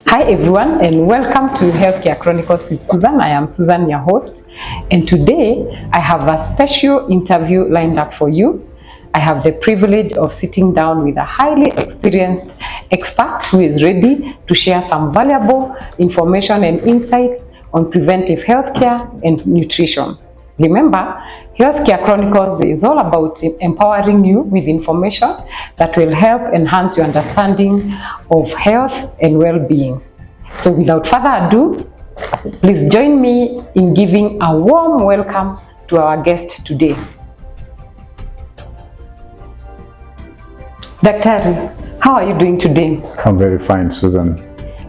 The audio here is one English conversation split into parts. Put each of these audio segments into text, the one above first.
Hi everyone, and welcome to Healthcare Chronicles with Susan. I am Susan, your host, and today I have a special interview lined up for you. I have the privilege of sitting down with a highly experienced expert who is ready to share some valuable information and insights on preventive healthcare and nutrition. Remember, Healthcare Chronicles is all about empowering you with information that will help enhance your understanding of health and well-being. So without further ado, please join me in giving a warm welcome to our guest today. Dr. How are you doing today? I'm very fine, Susan.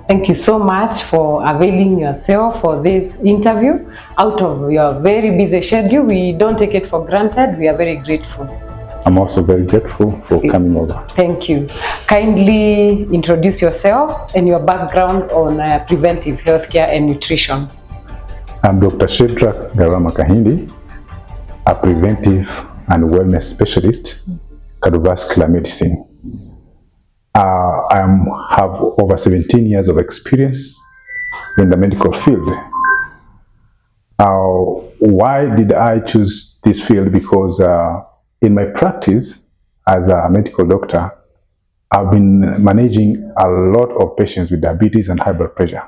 Thank you so much for availing yourself for this interview out of your very busy schedule. We don't take it for granted. We are very grateful. I'm also very grateful for coming over. Thank you. Kindly introduce yourself and your background on preventive healthcare and nutrition. I'm Dr. Kahindi, a preventive and wellness specialist, cardiovascular medicine. I have over 17 years of experience in the medical field. Why did I choose this field? Because in my practice as a medical doctor, I've been managing a lot of patients with diabetes and high blood pressure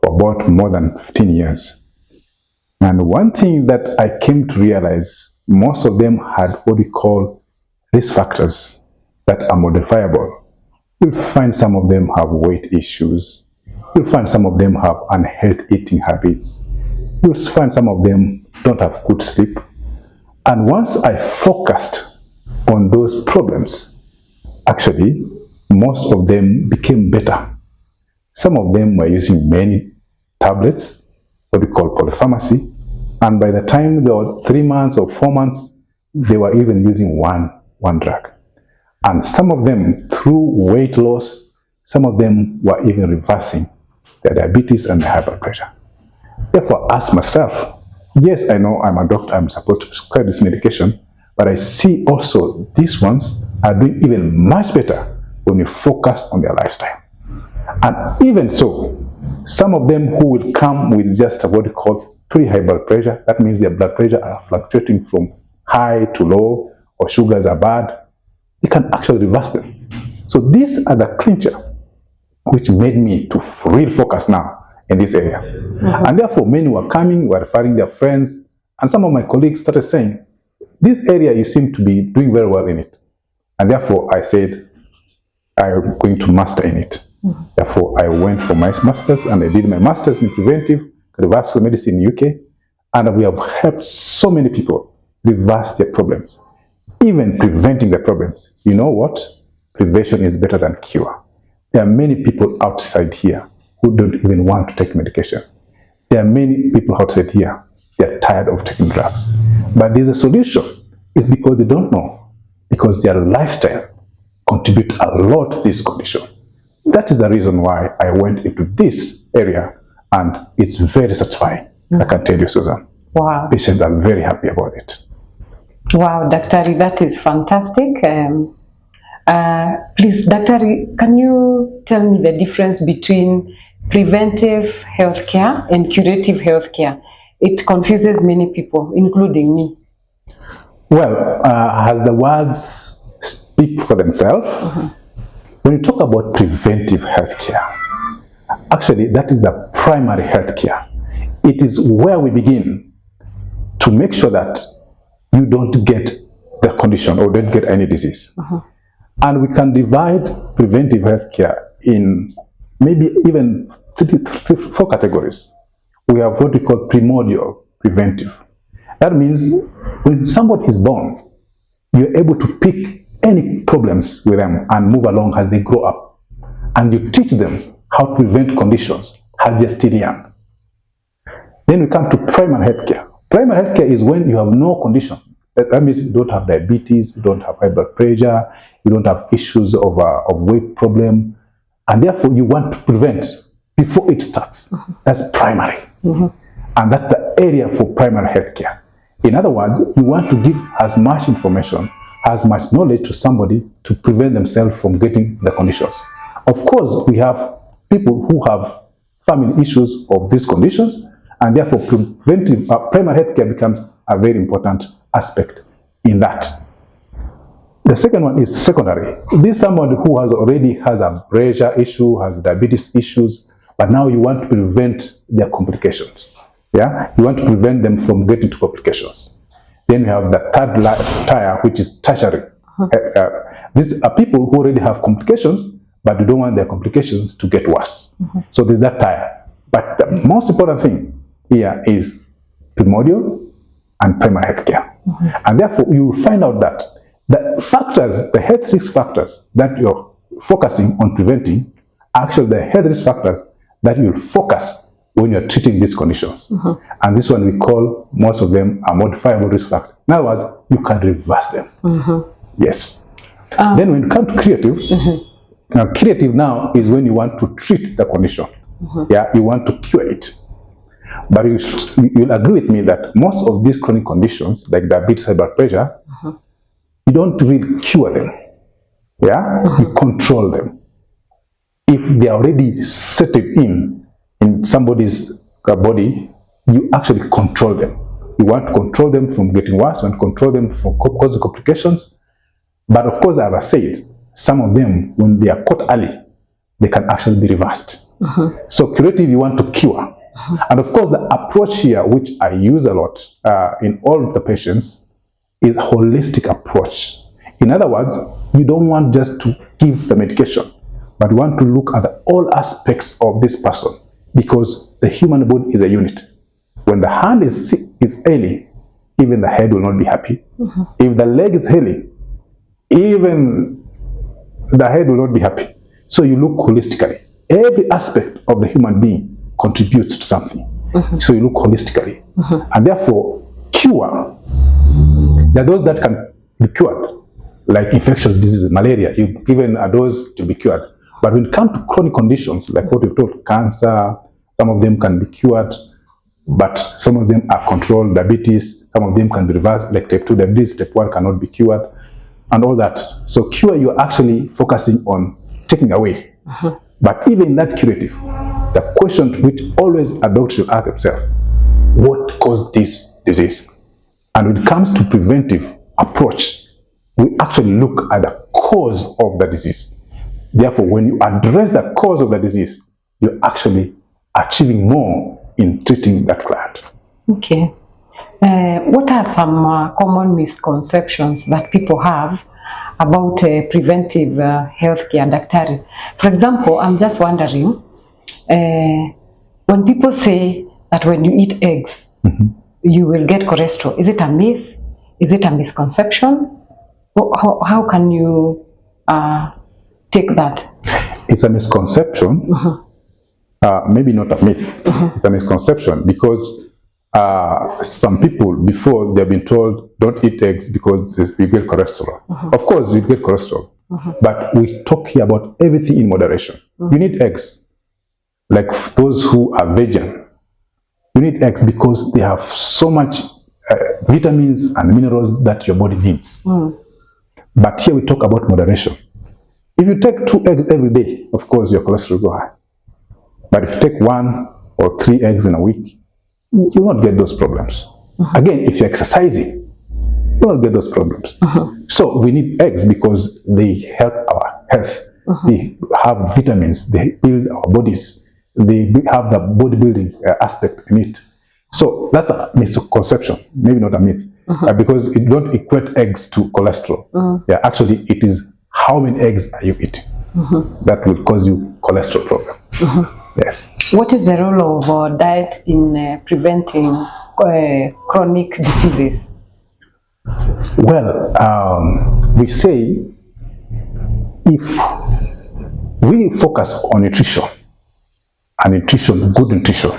for about more than 15 years. And one thing that I came to realize, most of them had what we call risk factors that are modifiable. You'll find some of them have weight issues. You'll find some of them have unhealthy eating habits. You'll find some of them don't have good sleep. And once I focused on those problems, actually, most of them became better. Some of them were using many tablets, what we call polypharmacy. And by the time they were 3 months or 4 months, they were even using one drug. And some of them, through weight loss, some of them were even reversing their diabetes and high blood pressure. Therefore, I asked myself, yes, I know I'm a doctor, I'm supposed to prescribe this medication, but I see also these ones are doing even much better when you focus on their lifestyle. And even so, some of them who will come with just what we call pre-high blood pressure, that means their blood pressure are fluctuating from high to low, or sugars are bad, you can actually reverse them. So these are the clincher which made me to really focus now in this area. And therefore many were coming, were referring their friends, and some of my colleagues started saying, this area you seem to be doing very well in it. And therefore I said, I'm going to master in it. Therefore I went for my master's and I did my master's in preventive cardiovascular medicine in UK, and we have helped so many people reverse their problems. Even preventing the problems. You know what? Prevention is better than cure. There are many people outside here who don't even want to take medication. There are many people outside here, they're tired of taking drugs. But there's a solution. It's because they don't know. Because their lifestyle contributes a lot to this condition. That is the reason why I went into this area, and it's very satisfying. I can tell you, Susan. Wow. Patients are very happy about it. Wow, Dr. that is fantastic. Please, Dr. can you tell me the difference between preventive healthcare and curative healthcare? It confuses many people, including me. Well, as the words speak for themselves, when you talk about preventive healthcare, actually that is the primary healthcare. It is where we begin to make sure that you don't get the condition or don't get any disease. And we can divide preventive healthcare in maybe even 4 categories. We have what we call primordial preventive. That means when somebody is born, you're able to pick any problems with them and move along as they grow up. And you teach them how to prevent conditions as they're still young. Then we come to primary healthcare. Primary healthcare is when you have no condition. That means you don't have diabetes, you don't have high blood pressure, you don't have issues of weight problem, and therefore you want to prevent before it starts. That's primary. And that's the area for primary healthcare. In other words, you want to give as much information, as much knowledge to somebody to prevent themselves from getting the conditions. Of course, we have people who have family issues of these conditions, and therefore preventive primary health care becomes a very important aspect in that. The second one is secondary. This is someone who already has a pressure issue, has diabetes issues, but now you want to prevent their complications. Yeah, you want to prevent them from getting to complications. Then you have the third tier, which is tertiary. These are people who already have complications, but you don't want their complications to get worse. So there's that tier. But the most important thing here is primordial and primary health care. And therefore, you will find out that the factors, the health risk factors that you're focusing on preventing, are actually the health risk factors that you'll focus when you're treating these conditions. And this one we call, most of them are modifiable risk factors. In other words, you can reverse them. Yes. Then when you come to curative, now curative now is when you want to treat the condition. Yeah, you want to cure it. But you'll agree with me that most of these chronic conditions, like diabetes, high blood pressure, you don't really cure them. Yeah, you control them. If they are already settled in somebody's body, you actually control them. You want to control them from getting worse, you want to control them from causing complications. But of course, as I said, some of them, when they are caught early, they can actually be reversed. So curative, you want to cure. And of course, the approach here, which I use a lot in all the patients, is a holistic approach. In other words, you don't want just to give the medication, but you want to look at all aspects of this person, because the human body is a unit. When the hand is ailing, even the head will not be happy. If the leg is ailing, even the head will not be happy. So you look holistically. Every aspect of the human being contributes to something. So you look holistically. And therefore, cure, there are those that can be cured, like infectious diseases, malaria, you've given a dose to be cured. But when it comes to chronic conditions, like what we've told, cancer, some of them can be cured, but some of them are controlled. Diabetes, some of them can be reversed, like type 2 diabetes, type 1 cannot be cured, and all that. So cure, you're actually focusing on taking away. But even in that curative, the question which always a doctor should ask himself, what caused this disease? And when it comes to preventive approach, we actually look at the cause of the disease. Therefore, when you address the cause of the disease, you're actually achieving more in treating that client. Okay. What are some common misconceptions that people have about preventive healthcare, daktari? For example, I'm just wondering, when people say that when you eat eggs, you will get cholesterol, is it a myth? Is it a misconception? How can you take that? It's a misconception, maybe not a myth. It's a misconception because some people before they've been told don't eat eggs because you get cholesterol. Of course you get cholesterol, but we talk here about everything in moderation. You need eggs, like those who are vegan. You need eggs because they have so much vitamins and minerals that your body needs. But here we talk about moderation. If you take 2 eggs every day, of course your cholesterol will go high. But if you take 1 or 3 eggs in a week, you will not get those problems. Again, if you're exercising, you will not get those problems. So we need eggs because they help our health. They have vitamins, they build our bodies, they have the bodybuilding aspect in it. So that's a misconception, maybe not a myth, because it don't equate eggs to cholesterol. Yeah, actually it is how many eggs are you eating that will cause you cholesterol problem. Yes. What is the role of diet in preventing chronic diseases? Well, we say if we focus on nutrition, and nutrition, good nutrition,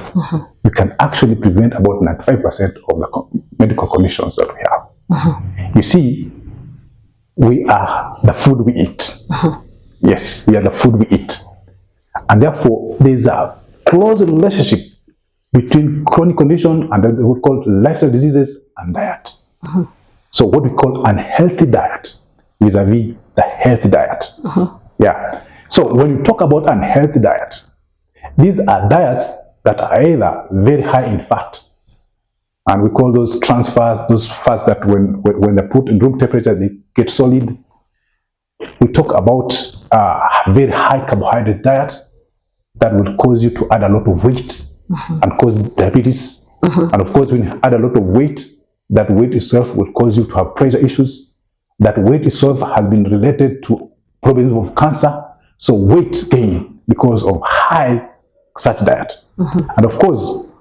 we can actually prevent about 95% of the medical conditions that we have. You see, we are the food we eat. Yes, we are the food we eat. And therefore, there's a close relationship between chronic condition and what we call lifestyle diseases and diet. So what we call unhealthy diet vis-a-vis the healthy diet. Yeah. So when you talk about unhealthy diet, These are diets that are either very high in fat, and we call those trans fats, those fats that when they're put in room temperature, they get solid. We talk about very high carbohydrate diet that will cause you to add a lot of weight and cause diabetes. And of course, when you add a lot of weight, that weight itself will cause you to have pressure issues. That weight itself has been related to problems of cancer. So weight gain because of high such diet. And of course,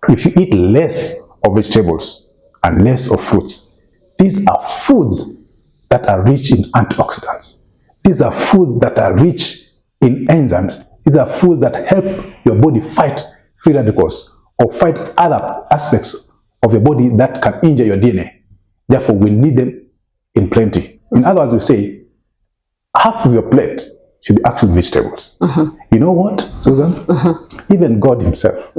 if you eat less of vegetables and less of fruits, these are foods that are rich in antioxidants. These are foods that are rich in enzymes. These are foods that help your body fight free radicals or fight other aspects of your body that can injure your DNA. Therefore, we need them in plenty. In other words, we say half of your plate should be actually vegetables. You know what, Susan? Even God himself,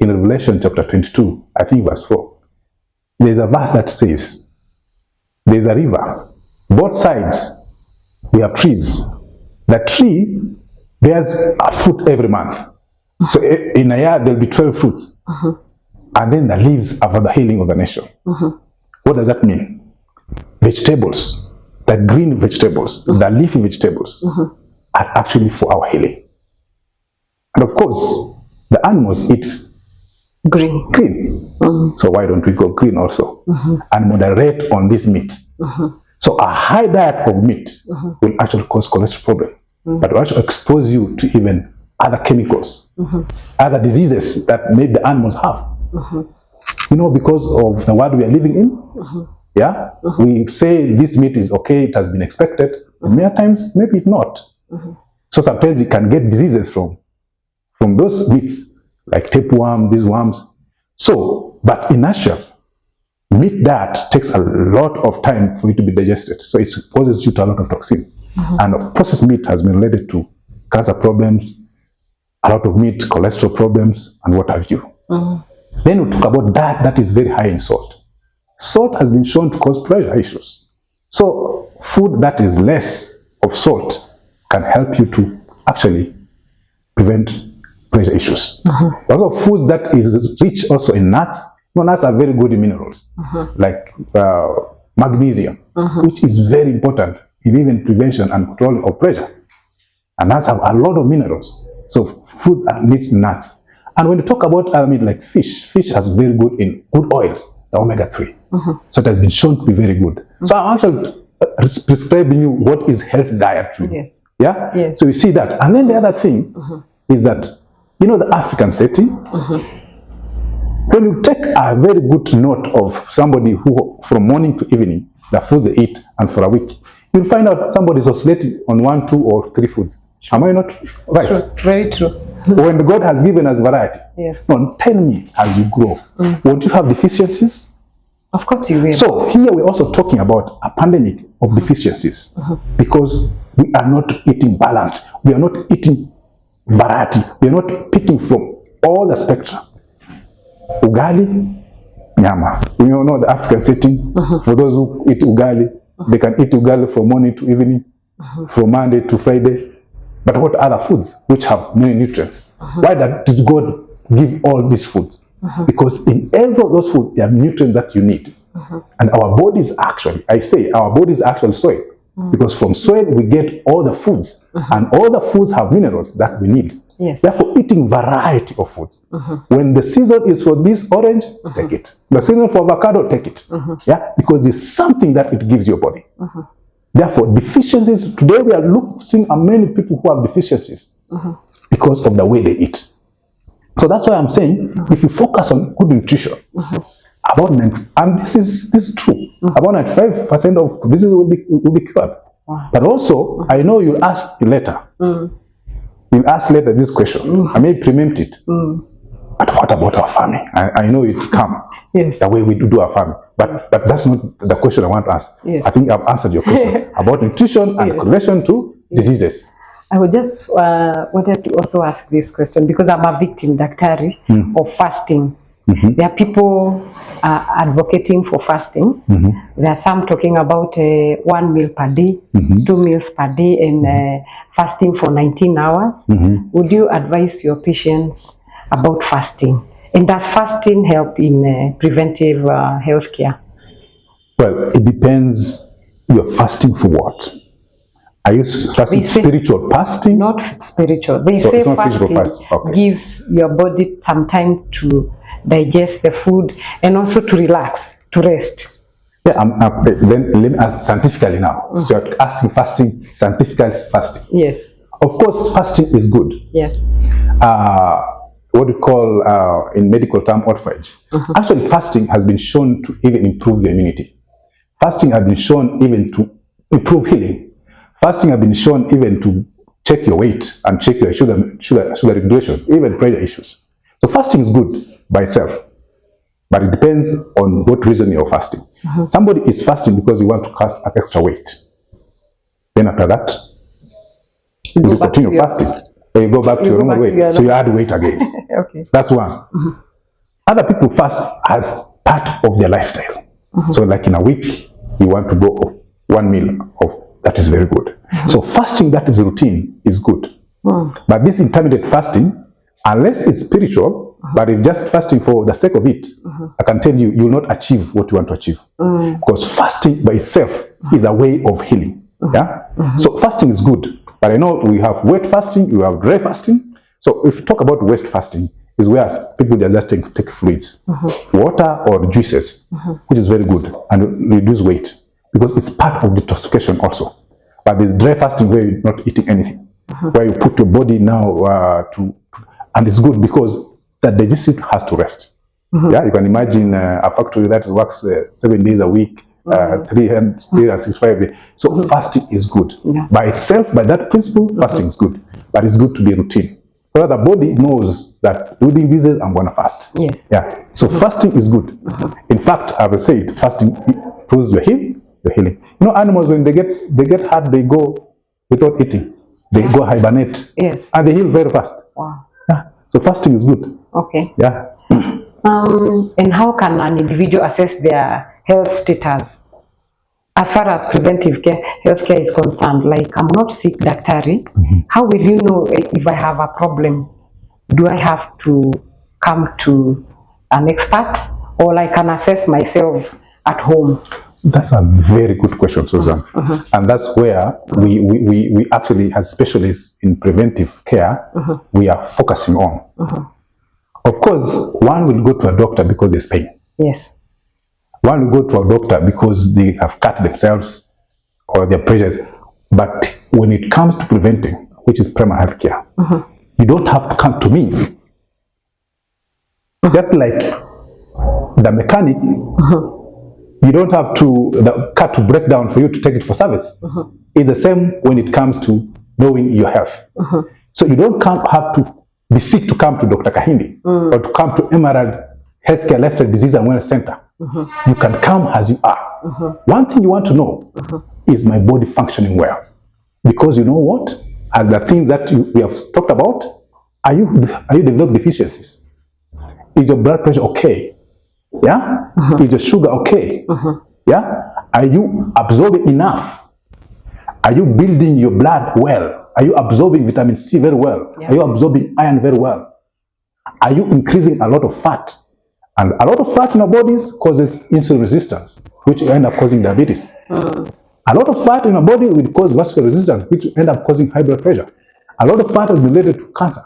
in Revelation chapter 22, I think verse 4, there's a verse that says, there's a river, both sides, we have trees. The tree bears a fruit every month. So in a year, there'll be 12 fruits. And then the leaves are for the healing of the nation. What does that mean? Vegetables, the green vegetables, the leafy vegetables, are actually for our healing. And of course, the animals eat green. So why don't we go green also? And moderate on this meat. So a high diet of meat will actually cause cholesterol problem. But will actually expose you to even other chemicals, other diseases that maybe the animals have. You know, because of the world we are living in. Yeah, we say this meat is okay, it has been expected. But many times, maybe it's not. So sometimes you can get diseases from those meats, like tapeworm, these worms. So, but in nutshell, meat diet takes a lot of time for it to be digested. So it exposes you to a lot of toxin. And of processed meat has been related to cancer problems, a lot of meat, cholesterol problems, and what have you. Then we talk about diet that is very high in salt. Salt has been shown to cause pressure issues. So food that is less of salt can help you to actually prevent pressure issues. Also foods that is rich also in nuts. Nuts are very good in minerals, like magnesium, which is very important in even prevention and control of pressure. And nuts have a lot of minerals. So foods are rich in nuts. And when you talk about other meat like fish is very good in good oils, the omega-3. So it has been shown to be very good. So I'm actually prescribing you what is health diet. Yeah? So you see that. And then the other thing is that, you know, the African setting, when you take a very good note of somebody who from morning to evening, the foods they eat, and for a week, you'll find out somebody is oscillating on 1, 2, or 3 foods. Am I not right? True. Very true. When God has given us variety. Now tell me, as you grow, won't you have deficiencies? Of course you will. So here we're also talking about a pandemic of deficiencies, because we are not eating balanced. We are not eating variety. We are not picking from all the spectrum. Ugali, nyama. You know the African setting. For those who eat ugali, they can eat ugali from morning to evening, from Monday to Friday. But what other foods which have many nutrients? Why did God give all these foods? Because in every of those foods, there are nutrients that you need. And our bodies actually, our bodies actually soil. Because from soil, we get all the foods. And all the foods have minerals that we need. Therefore, eating variety of foods. When the season is for this orange, take it. The season for avocado, take it. Yeah, because there's something that it gives your body. Therefore, deficiencies, today we are seeing many people who have deficiencies because of the way they eat. So that's why I'm saying, if you focus on good nutrition, and this is true, about 95% of diseases will be cured. But also, I know you'll ask later. You'll ask later this question. I may preempt it. But what about our farming? I know it will come the way we do our farming. But that's not the question I want to ask. I think I've answered your question about nutrition and correlation to diseases. I would just wanted to also ask this question because I'm a victim, Daktari, of fasting. There are people advocating for fasting. There are some talking about 1 meal per day, 2 meals per day, and fasting for 19 hours. Would you advise your patients about fasting? And does fasting help in preventive healthcare? Well, it depends. You're fasting for what? Are you fasting spiritual fasting? Not spiritual. They So say it's not physical fasting fast. Okay. gives your body some time to digest the food and also to relax, to rest. Yeah, let me ask scientifically now. So you're asking fasting, scientifically fasting. Yes. Of course, fasting is good. Yes. What we call in medical term autophagy. Actually, fasting has been shown to even improve the immunity. Fasting has been shown even to improve healing. Fasting has been shown even to check your weight and check your sugar regulation, even pressure issues. So fasting is good by itself, but it depends on what reason you're fasting. Somebody is fasting because you want to cast an extra weight. Then after that, you continue fasting. Or you go back to your normal weight. So you add weight again. Okay. That's one. Other people fast as part of their lifestyle. So like in a week, you want to go 1 meal of that is very good. So fasting that is routine is good. But this intermittent fasting, unless it's spiritual, but if just fasting for the sake of it, I can tell you, you will not achieve what you want to achieve. Because fasting by itself is a way of healing. Yeah. So fasting is good. But I know we have weight fasting, we have dry fasting. So if you talk about waste fasting, is where people just take fluids, water or juices, which is very good, and reduce weight because it's part of detoxification also. But there's dry fasting where you're not eating anything, where you put your body now and it's good because the digestive has to rest. Yeah, you can imagine a factory that works 7 days a week, 365 days. So fasting is good. By itself, by that principle, fasting is good. But it's good to be a routine. So the body knows that doing this, I'm going to fast. Yes. Yeah. So fasting is good. In fact, I will say fasting improves your healing. You know, animals when they get hurt, they go without eating. They go hibernate. Yes. And they heal very fast. Wow. Yeah. So fasting is good. Okay. Yeah. And how can an individual assess their health status as far as preventive care, healthcare is concerned? Like, I'm not sick, daktari. How will you know if I have a problem? Do I have to come to an expert, or I can assess myself at home? That's a very good question, Susan. And that's where we actually, as specialists in preventive care, we are focusing on. Of course, one will go to a doctor because there's pain. Yes. One will go to a doctor because they have cut themselves or their pressures. But when it comes to preventing, which is primary health care, you don't have to come to me. Just like the mechanic, you don't have to, the car to break down for you to take it for service. It's the same when it comes to knowing your health. So you don't have to be sick to come to Dr. Kahindi or to come to Emerald Healthcare Lifestyle Disease and Wellness Center. You can come as you are. One thing you want to know is my body functioning well? Because you know what? As the things that we have talked about, are you developing deficiencies? Is your blood pressure okay? Yeah? Is your sugar okay? Yeah? Are you absorbing enough? Are you building your blood well? Are you absorbing vitamin C very well? Yeah. Are you absorbing iron very well? Are you increasing a lot of fat? And a lot of fat in our bodies causes insulin resistance, which will end up causing diabetes. A lot of fat in our body will cause vascular resistance, which will end up causing high blood pressure. A lot of fat is related to cancer.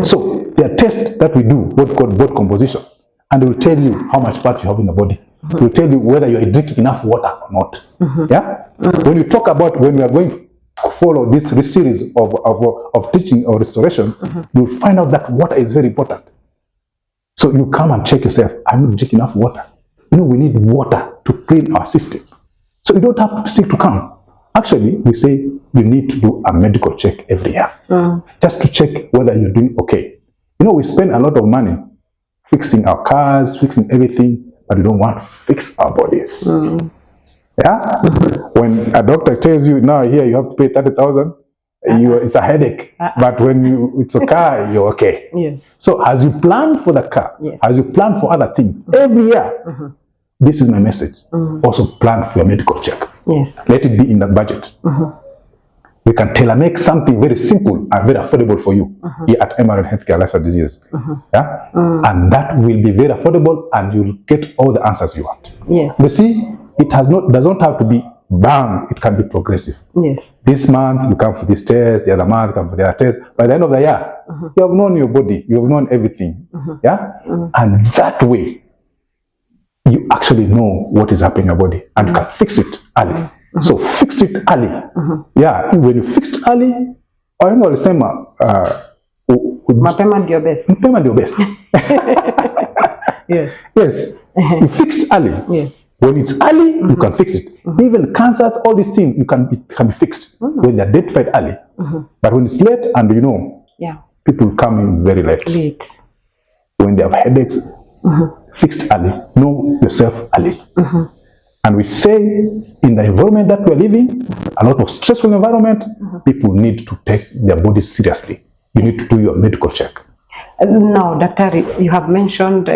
So there are tests that we do, what we call body composition, and it will tell you how much fat you have in the body. It will tell you whether you are drinking enough water or not. Yeah. When you talk about when we are going to follow this series of teaching or restoration, you'll find out that water is very important. So you come and check yourself. I'm not drinking enough water. You know, we need water to clean our system. So you don't have to be sick to come. Actually, we say you need to do a medical check every year, just to check whether you're doing okay. You know, we spend a lot of money fixing our cars, fixing everything, but we don't want to fix our bodies. Yeah? When a doctor tells you, now here you have to pay 30,000, It's a headache. But when it's a car, you're okay. Yes. So as you plan for the car, yes. as you plan for other things, every year, this is my message. Also plan for your medical check. Yes. Let it be in the budget. We can tailor-make something very simple and very affordable for you here at Emerald Healthcare Lifestyle Diseases. Yeah? And that will be very affordable and you'll get all the answers you want. Yes. You see, it does not have to be bang, it can be progressive. Yes. This month you come for this test, the other month you come for the other test. By the end of the year, you have known your body, you have known everything. Yeah? And that way, you actually know what is happening in your body and you can fix it early. So fix it early. Yeah, when you fix it early, I know the same. Mapema ndio best. Mapema ndio best. Yes. Yes. You fix it early. Yes. When it's early, you can fix it. Even cancers, all these things, can be fixed when they're identified early. But when it's late, and you know, people come in very late. When they have headaches, fixed early. Know yourself early. And we say in the environment that we're living, a lot of stressful environment, people need to take their bodies seriously. You need to do your medical check. Now, Doctor, you have mentioned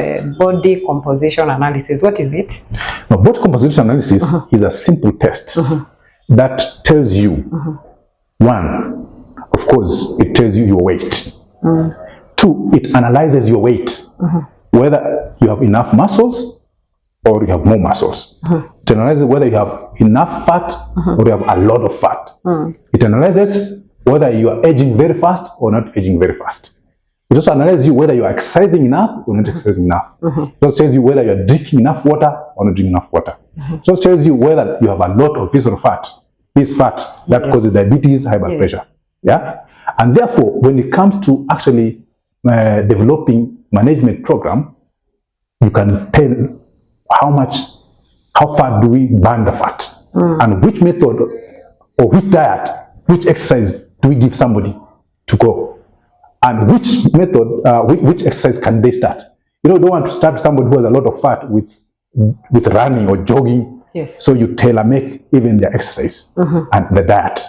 body composition analysis. What is it? Now, body composition analysis is a simple test that tells you, one, of course, it tells you your weight. Two, it analyzes your weight, whether you have enough muscles or you have more muscles. It analyzes whether you have enough fat or you have a lot of fat. It analyzes whether you are aging very fast or not aging very fast. It also analyzes you whether you are exercising enough or not exercising enough. It also tells you whether you are drinking enough water or not drinking enough water. It also tells you whether you have a lot of visceral fat. This fat that causes diabetes, high blood pressure. Yeah? And therefore, when it comes to actually developing management program, you can tell how far do we burn the fat, and which method or which diet, which exercise do we give somebody to go, and which method, which exercise can they start. You don't want to start somebody who has a lot of fat with running or jogging. Yes. So you tailor make even their exercise and the diet.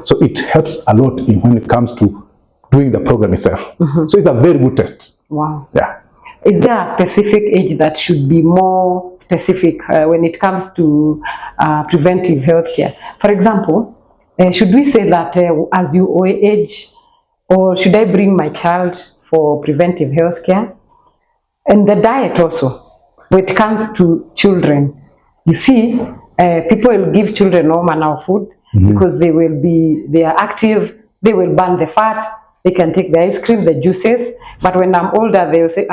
So it helps a lot when it comes to doing the program itself. So it's a very good test. Wow. Yeah. Is there a specific age that should be more specific when it comes to preventive healthcare? For example, should we say that as you age, or should I bring my child for preventive healthcare? And the diet also, when it comes to children, you see, people will give children no manner of food because they are active, they will burn the fat, they can take the ice cream, the juices. But when I'm older, they will say,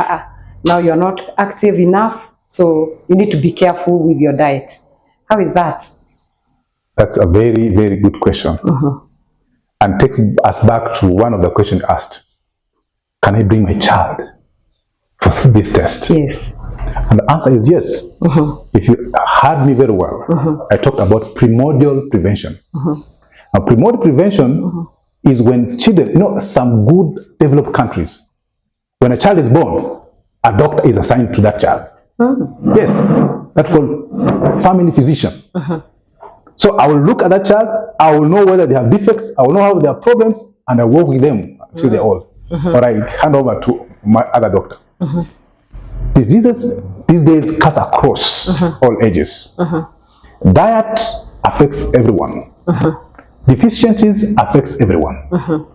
now you're not active enough, so you need to be careful with your diet. How is that? That's a very, very good question. And takes us back to one of the questions asked. Can I bring my child for this test? Yes. And the answer is yes. If you heard me very well, I talked about primordial prevention. Now, primordial prevention is when children, some good developed countries, when a child is born, a doctor is assigned to that child. Yes, that's called family physician. So I will look at that child, I will know whether they have defects, I will know how they have problems, and I work with them until they're old. Or I hand over to my other doctor. Diseases these days cut across all ages. Diet affects everyone. Deficiencies affects everyone.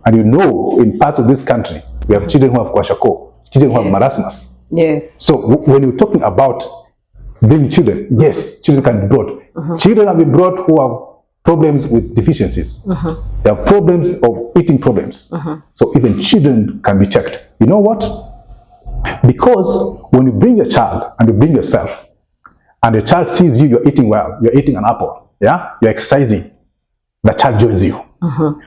And in parts of this country, we have children who have kwashiorkor, children who have marasmus. Yes. So when you're talking about bringing children, yes, children can be brought. Children have been brought who have problems with deficiencies. They have problems of eating problems. So even children can be checked. You know what? Because when you bring your child and you bring yourself, and the child sees you're eating well, you're eating an apple, you're exercising, the child joins you.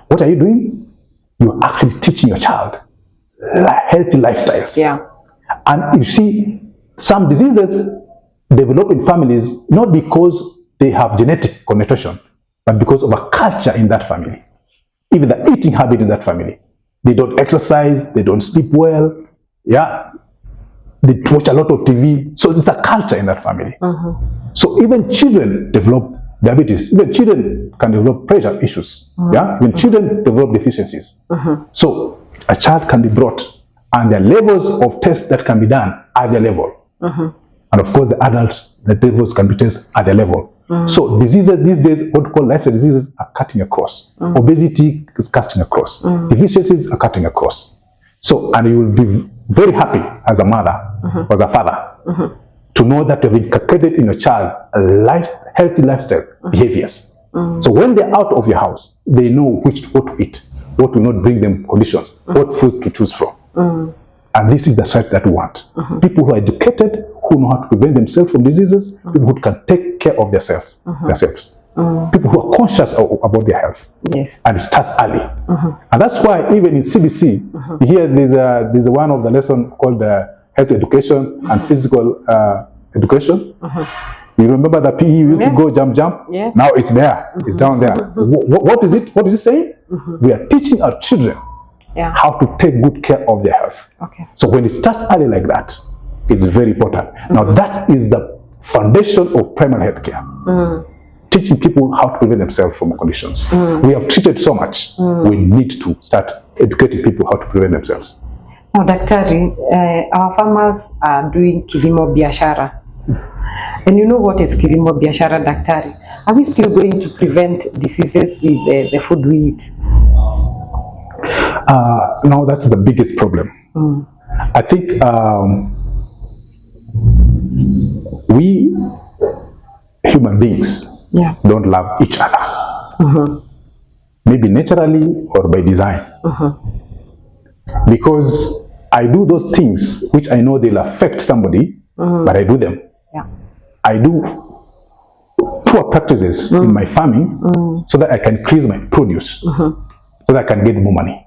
What are you doing? You're actually teaching your child healthy lifestyles. And you see, some diseases develop in families not because they have genetic connotation, but because of a culture in that family. Even the eating habit in that family. They don't exercise, they don't sleep well, they watch a lot of TV. So it's a culture in that family. So even children develop diabetes. Even children can develop pressure issues. Yeah, even children develop deficiencies. So a child can be brought, and the levels of tests that can be done at their level. And of course, the adult, the levels can be tested at their level. So diseases these days, what we call lifestyle diseases, are cutting across. Obesity is cutting across. Deficiencies are cutting across. So, and you will be very happy as a mother or as a father to know that you've inculcated in your child healthy lifestyle behaviors. So when they're out of your house, they know what to eat, what will not bring them conditions, what foods to choose from. And this is the side that we want. People who are educated, who know how to prevent themselves from diseases, people who can take care of themselves. People who are conscious about their health. Yes. And it starts early. And that's why even in CBC, here there's one of the lesson called health education and physical education. You remember the PE you used to go jump? Yes. Now it's there. It's down there. What is it? What is it saying? We are teaching our children how to take good care of their health. Okay. So when it starts early like that, it's very important. Now that is the foundation of primary health care. Teaching people how to prevent themselves from conditions. We have treated so much. We need to start educating people how to prevent themselves. Now, Daktari, our farmers are doing kilimo biashara. And you know what is kilimo biashara, Daktari? Are we still going to prevent diseases with the food we eat? No, that's the biggest problem. I think we human beings don't love each other. Maybe naturally or by design. Because I do those things which I know they'll affect somebody, but I do them. I do poor practices in my farming so that I can increase my produce, so that I can get more money.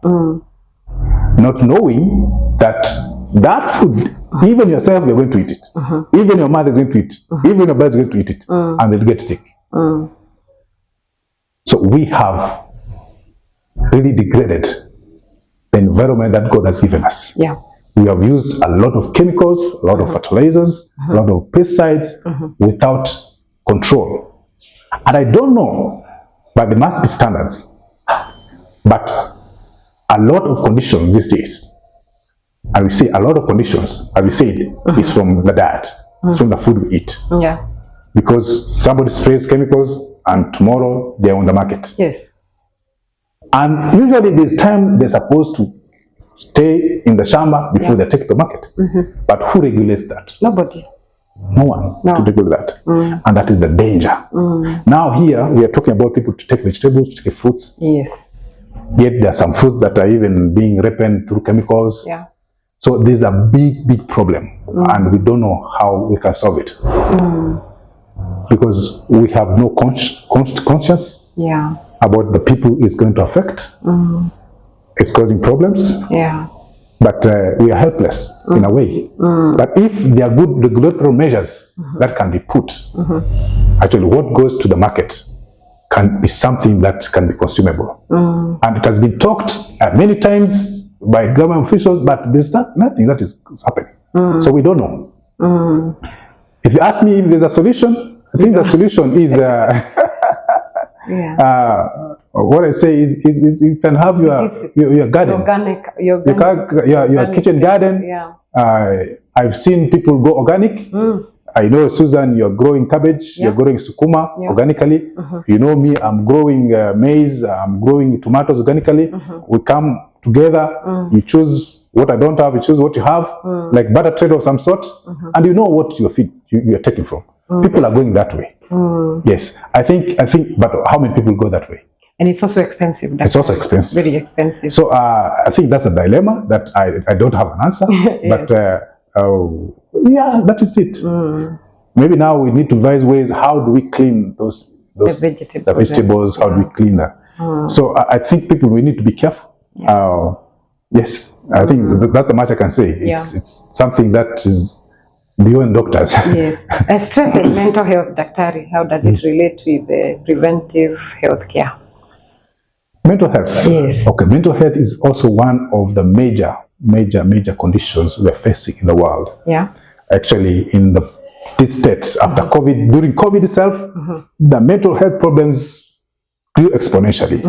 Not knowing that that food, even yourself, you're going to eat it. Even your mother is going to eat it. Even your brother is going to eat it. And they'll get sick. So we have really degraded the environment that God has given us. We have used a lot of chemicals, a lot of fertilizers, a lot of pesticides without control. And I don't know, but there must be standards. But a lot of conditions these days, I will say a lot of conditions, I will say is from the diet, it's from the food we eat. Because somebody sprays chemicals and tomorrow they're on the market. And usually there's time they're supposed to stay in the shamba before they take to the market. But who regulates that? Nobody. No one to regulate that. And that is the danger. Now here we are talking about people to take vegetables, to take fruits. Yet there are some fruits that are even being ripened through chemicals. So there's a big problem, and we don't know how we can solve it. Because we have no conscience about the people it's going to affect. It's causing problems. But we are helpless in a way. But if there are good regulatory measures that can be put, actually what goes to the market can be something that can be consumable. And it has been talked many times by government officials, but there's nothing that is happening. So we don't know. If you ask me if there's a solution, I think the solution is what I say is you can have your garden, your kitchen garden. I've seen people go organic. I know, Susan, you're growing cabbage, you're growing sukuma organically. You know me, I'm growing maize, I'm growing tomatoes organically. We come together, you choose what I don't have, you choose what you have, like barter trade of some sort, and you know what you're taking from. People are going that way. Yes, I think, but how many people go that way? And it's also expensive. It's also expensive. Very expensive. So I think that's a dilemma that I don't have an answer. But that is it. Maybe now we need to devise ways. How do we clean those the vegetables? How do we clean that? So I think people, we need to be careful. Yes, I think that's the much I can say. It's something that is beyond doctors. Stress and mental health, Daktari, how does it relate with the preventive health care? Mental health. Okay, mental health is also one of the major conditions we are facing in the world. Actually, in the states after COVID. During COVID itself, the mental health problems grew exponentially.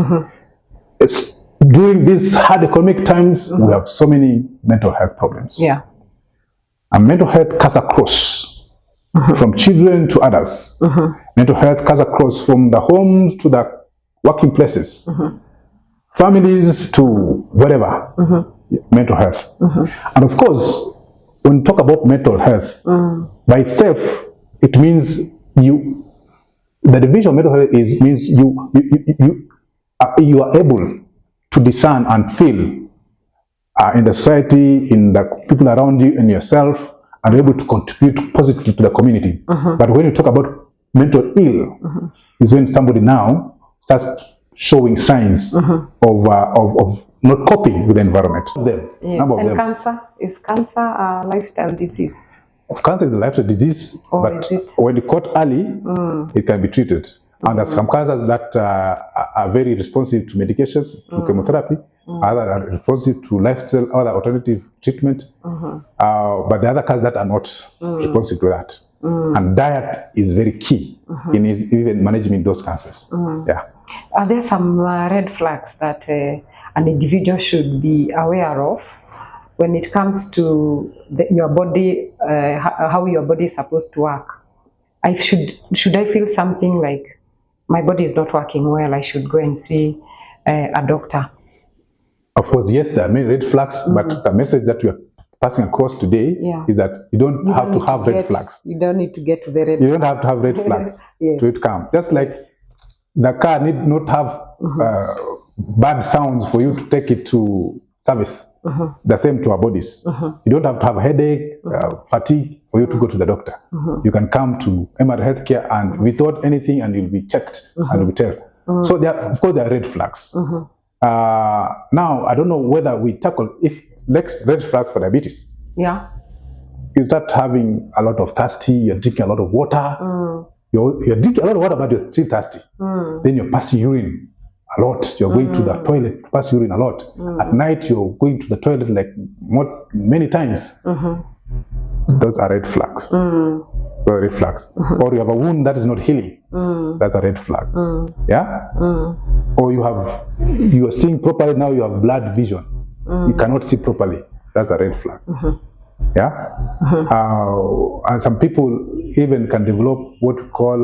During these hard economic times, we have so many mental health problems. Yeah. And mental health cuts across from children to adults. Mental health cuts across from the homes to the working places, families to whatever. Mental health. And of course, when we talk about mental health, by itself, it means the definition of mental health means you are able to discern and feel in the society, in the people around you, and yourself, and able to contribute positively to the community. But when you talk about mental ill, is when somebody now starts showing signs of not coping with the environment. Yes. And cancer, is cancer a lifestyle disease? Cancer is a lifestyle disease, but when caught early, it can be treated. And there are some cancers that are very responsive to medications, to chemotherapy, others are responsive to lifestyle, other alternative treatment, but the other cancers that are not responsive to that. And diet is very key in even managing those cancers. Yeah. Are there some red flags that an individual should be aware of when it comes to your body, how your body is supposed to work? Should I feel something like my body is not working well, I should go and see a doctor? Of course, yes, there are many red flags, but the message that we are passing across today is that you don't have to have red flags. You don't need to get to the red flags. You don't have to have red flags to it come. Just like the car need not have bad sounds for you to take it to service. The same to our bodies. You don't have to have a headache, fatigue for you to go to the doctor. You can come to MR Healthcare and without anything, and you'll be checked and you'll be told. So of course there are red flags. Now I don't know whether we tackle red flags for diabetes. Yeah. You start having a lot of thirsty. You're drinking a lot of water. You're drinking a lot of water, but you're still thirsty. Then you're passing urine a lot. You're going to the toilet to pass urine a lot. At night, you're going to the toilet like many times. Those are red flags. Those are red flags. Or you have a wound that is not healing. That's a red flag. Yeah. Or you are seeing properly now. You have blurred vision. You cannot see properly. That's a red flag. Yeah. And some people even can develop what we call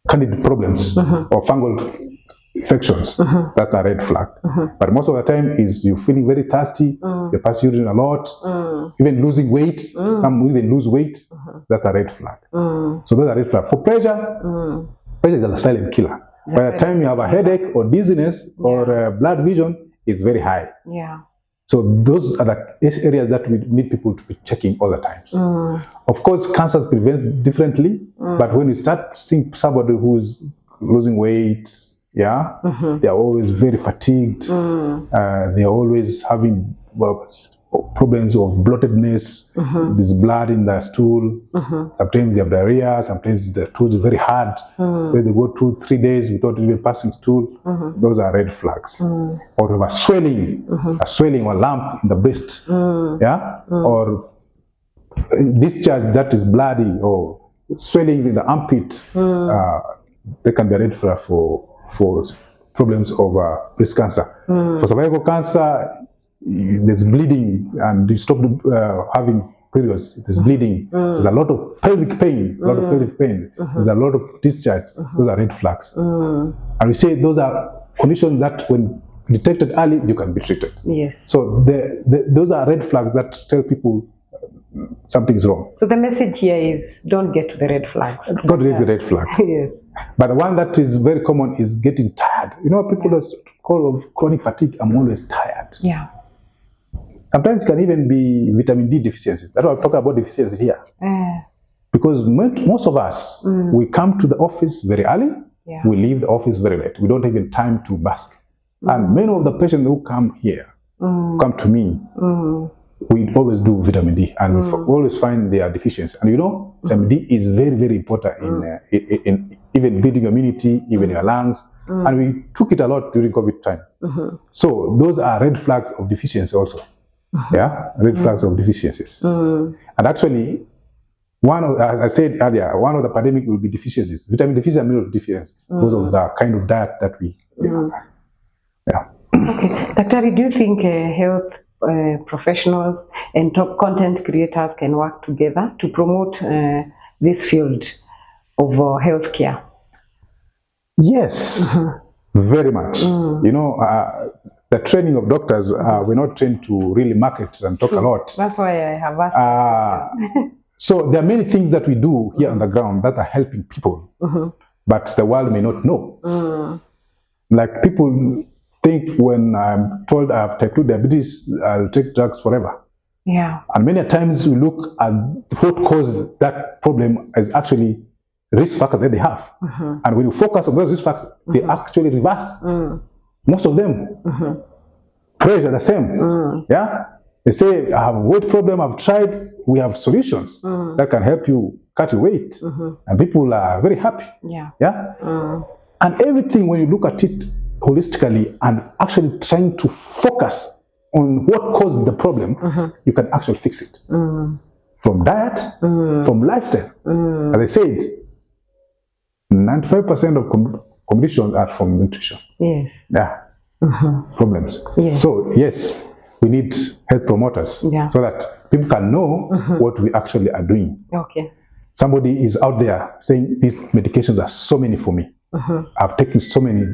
Candida problems or fungal infections. That's a red flag. But most of the time is you feeling very thirsty, you pass urine a lot, even losing weight. Some even lose weight. That's a red flag. So those are red flags. For pressure, pressure is a silent killer. By the time you have a headache or dizziness or blood vision, it's very high. Yeah. So those are the areas that we need people to be checking all the time. Of course, cancers prevent differently, but when you start seeing somebody who is losing weight, they are always very fatigued. They are always having problems of bloatedness. There's blood in the stool. Sometimes they have diarrhea. Sometimes the stool is very hard. When they go 2-3 days without even passing stool, those are red flags. Or have a swelling or lump in the breast, or discharge that is bloody, or swelling in the armpit. They can be a red flag for problems of breast cancer. For cervical cancer, there's bleeding, and you stop having periods. There's bleeding. There's a lot of pelvic pain. There's a lot of discharge. Those are red flags. And we say those are conditions that, when detected early, you can be treated. Yes. So those are red flags that tell people something's wrong. So the message here is don't get to the red flags. Don't get the red flag. Yes. But the one that is very common is getting tired. You know, people that call of chronic fatigue, I'm always tired. Yeah. Sometimes it can even be vitamin D deficiencies. That's why I'm talking about deficiency here. Because most of us, we come to the office very early, we leave the office very late. We don't have even time to bask. And many of the patients who come here, come to me, we always do vitamin D, and we always find their deficiency. And you know, vitamin D is very, very important in even building immunity, even your lungs. And we took it a lot during COVID time. So those are red flags of deficiency also. Yeah, red flags of deficiencies. And actually, as I said earlier, one of the pandemic will be deficiencies, vitamin deficiency and mineral deficiency, because of the kind of diet that we yeah. Okay, Daktari, do you think health professionals and top content creators can work together to promote this field of healthcare? Yes, very much. You know, the training of doctors, we're not trained to really market and talk a lot. That's why I have asked. So there are many things that we do here on the ground that are helping people, but the world may not know. Like people think when I'm told I have type 2 diabetes, I'll take drugs forever. Yeah. And many times we look at what causes that problem as actually risk factors that they have. And when you focus on those risk factors, they actually reverse. Most of them. Pressure, the same. Yeah. They say, I have a weight problem, I've tried, we have solutions that can help you cut your weight. And people are very happy. Yeah. Yeah. And everything, when you look at it holistically and actually trying to focus on what caused the problem, you can actually fix it. From diet, from lifestyle. As I said, 95% of conditions are from nutrition. Yes. Yeah. Problems. Yes. So, yes, we need health promoters so that people can know what we actually are doing. Okay. Somebody is out there saying these medications are so many for me. I've taken so many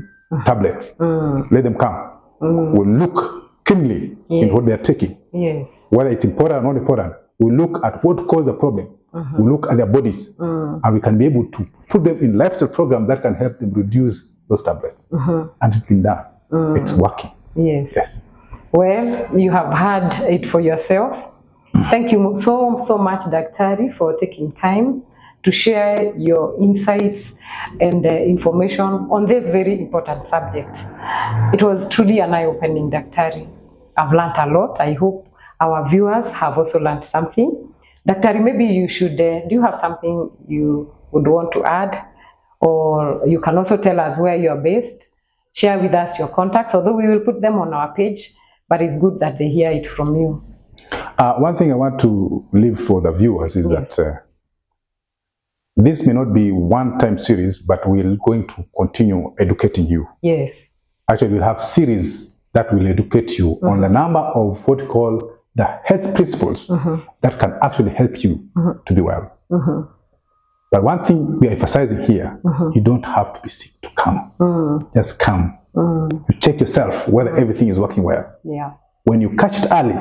tablets. Let them come. We'll look keenly in what they're taking. Yes. Whether it's important or not important. We'll look at what caused the problem. We'll look at their bodies. And we can be able to put them in lifestyle programs that can help them reduce those tablets. And it's been done. It's working. Yes. Yes. Well, you have had it for yourself. Thank you so much, Daktari, for taking time to share your insights and information on this very important subject. It was truly an eye-opening, Daktari. I've learned a lot. I hope our viewers have also learned something. Daktari, maybe you should, do you have something you would want to add? Or you can also tell us where you're based. Share with us your contacts, although we will put them on our page, but it's good that they hear it from you. One thing I want to leave for the viewers is that this may not be one-time series, but we're going to continue educating you. Yes. Actually, we'll have series that will educate you on the number of what we call the health principles that can actually help you to be well. But one thing we are emphasizing here, you don't have to be sick to come. Just come. You check yourself whether everything is working well. Yeah. When you catch it early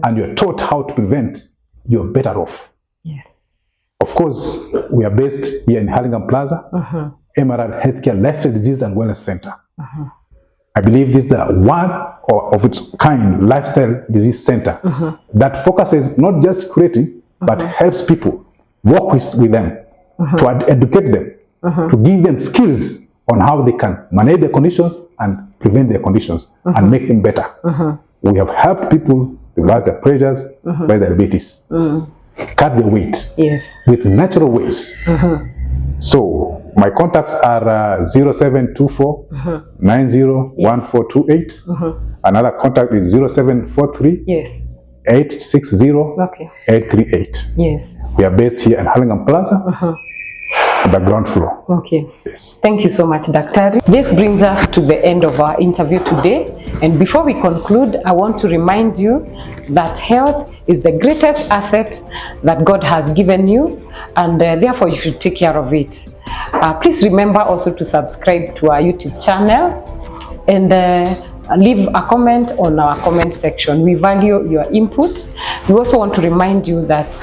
and you're taught how to prevent, you're better off. Yes. Of course, we are based here in Hurlingham Plaza, Emerald Healthcare Lifestyle Disease and Wellness Center. I believe this is the one of its kind lifestyle disease center that focuses not just curating, but helps people work with them, to educate them, to give them skills on how they can manage their conditions and prevent their conditions and make them better. We have helped people reverse their pressures, by diabetes, cut their weight with natural ways. So my contacts are 0724 901428. Another contact is 0743 860 838. Yes. We are based here in Hurlingham Plaza. The ground floor. Okay. Yes. Thank you so much, Daktari. This brings us to the end of our interview today. And before we conclude, I want to remind you that health is the greatest asset that God has given you, and therefore you should take care of it. Please remember also to subscribe to our YouTube channel and leave a comment on our comment section. We value your inputs. We also want to remind you that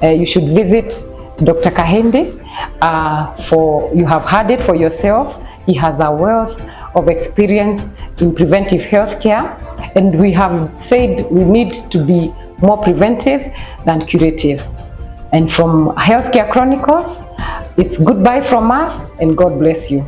you should visit Dr. Kahindi. You have heard it for yourself. He has a wealth of experience in preventive healthcare, and we have said we need to be more preventive than curative. And from Healthcare Chronicles, it's goodbye from us, and God bless you.